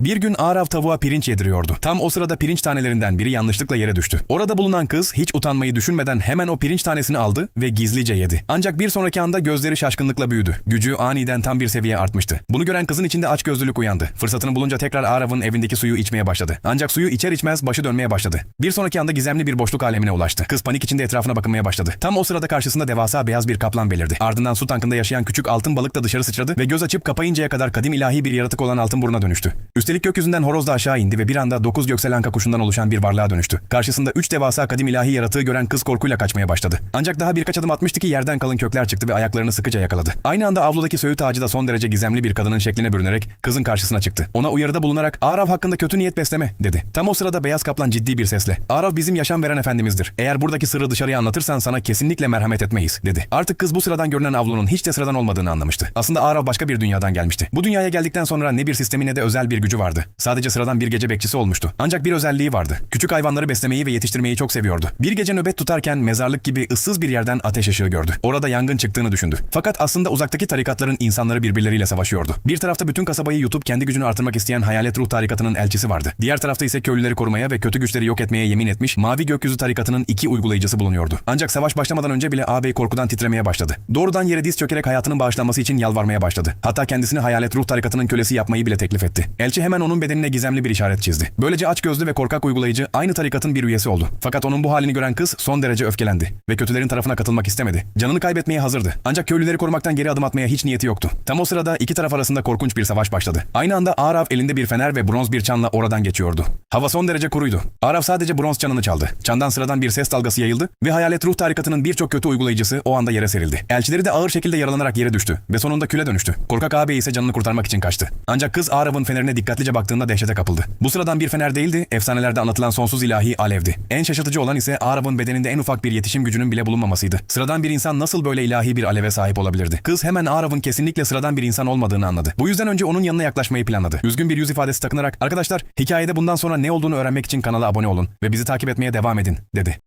Bir gün Arav tavuğa pirinç yediriyordu. Tam o sırada pirinç tanelerinden biri yanlışlıkla yere düştü. Orada bulunan kız hiç utanmayı düşünmeden hemen o pirinç tanesini aldı ve gizlice yedi. Ancak bir sonraki anda gözleri şaşkınlıkla büyüdü. Gücü aniden tam bir seviye artmıştı. Bunu gören kızın içinde açgözlülük uyandı. Fırsatını bulunca tekrar Arav'ın evindeki suyu içmeye başladı. Ancak suyu içer içmez başı dönmeye başladı. Bir sonraki anda gizemli bir boşluk alemine ulaştı. Kız panik içinde etrafına bakınmaya başladı. Tam o sırada karşısında devasa beyaz bir kaplan belirdi. Ardından su tankında yaşayan küçük altın balık da dışarı sıçradı ve göz açıp kapayıncaya kadar kadim ilahi bir yaratık olan altın buruna dönüştü. Üstelik gökyüzünden horoz da aşağı indi ve bir anda 9 göksel anka kuşundan oluşan bir varlığa dönüştü. Karşısında 3 devasa kadim ilahi yaratığı gören kız korkuyla kaçmaya başladı. Ancak daha birkaç adım atmıştı ki yerden kalın kökler çıktı ve ayaklarını sıkıca yakaladı. Aynı anda avludaki söğüt ağacı da son derece gizemli bir kadının şekline bürünerek kızın karşısına çıktı. Ona uyarıda bulunarak "Arav hakkında kötü niyet besleme" dedi. Tam o sırada beyaz kaplan ciddi bir sesle "Arav bizim yaşam veren efendimizdir. Eğer buradaki sırrı dışarıya anlatırsan sana kesinlikle merhamet etmeyiz" dedi. Artık kız bu sıradan görünen avlunun hiç de sıradan olmadığını anlamıştı. Aslında Arav başka bir dünyadan gelmişti. Bu dünyaya geldikten sonra ne bir sistemi ne de özel bir gücü vardı. Sadece sıradan bir gece bekçisi olmuştu. Ancak bir özelliği vardı. Küçük hayvanları beslemeyi ve yetiştirmeyi çok seviyordu. Bir gece nöbet tutarken mezarlık gibi ıssız bir yerden ateş ışığı gördü. Orada yangın çıktığını düşündü. Fakat aslında uzaktaki tarikatların insanları birbirleriyle savaşıyordu. Bir tarafta bütün kasabayı yutup kendi gücünü artırmak isteyen Hayalet Ruh tarikatının elçisi vardı. Diğer tarafta ise köylüleri korumaya ve kötü güçleri yok etmeye yemin etmiş Mavi Gökyüzü tarikatının 2 uygulayıcısı bulunuyordu. Ancak savaş başlamadan önce bile ağabey korkudan titremeye başladı. Doğrudan yere diz çökerek hayatının bağışlanması için yalvarmaya başladı. Hatta kendisini Hayalet Ruh tarikatının kölesi yapmayı bile teklif etti. Elçi hemen onun bedenine gizemli bir işaret çizdi. Böylece açgözlü ve korkak uygulayıcı aynı tarikatın bir üyesi oldu. Fakat onun bu halini gören kız son derece öfkelendi ve kötülerin tarafına katılmak istemedi. Canını kaybetmeye hazırdı. Ancak köylüleri korumaktan geri adım atmaya hiç niyeti yoktu. Tam o sırada iki taraf arasında korkunç bir savaş başladı. Aynı anda Arav elinde bir fener ve bronz bir çanla oradan geçiyordu. Hava son derece kuruydu. Arav sadece bronz çanını çaldı. Çandan sıradan bir ses dalgası yayıldı ve Hayalet Ruh tarikatının birçok kötü uygulayıcısı o anda yere serildi. Elçileri de ağır şekilde yaralanarak yere düştü ve sonunda küle dönüştü. Korkak ağabey ise canını kurtarmak için kaçtı. Ancak kız Arav'ın fenerine dikkatlice baktığında dehşete kapıldı. Bu sıradan bir fener değildi, efsanelerde anlatılan sonsuz ilahi alevdi. En şaşırtıcı olan ise Arav'ın bedeninde en ufak bir yetişim gücünün bile bulunmamasıydı. Sıradan bir insan nasıl böyle ilahi bir aleve sahip olabilirdi? Kız hemen Arav'ın kesinlikle sıradan bir insan olmadığını anladı. Bu yüzden önce onun yanına yaklaşmayı planladı. Üzgün bir yüz ifadesi takınarak "Arkadaşlar, hikayede bundan sonra ne olduğunu öğrenmek için kanala abone olun ve bizi takip etmeye devam edin" dedi.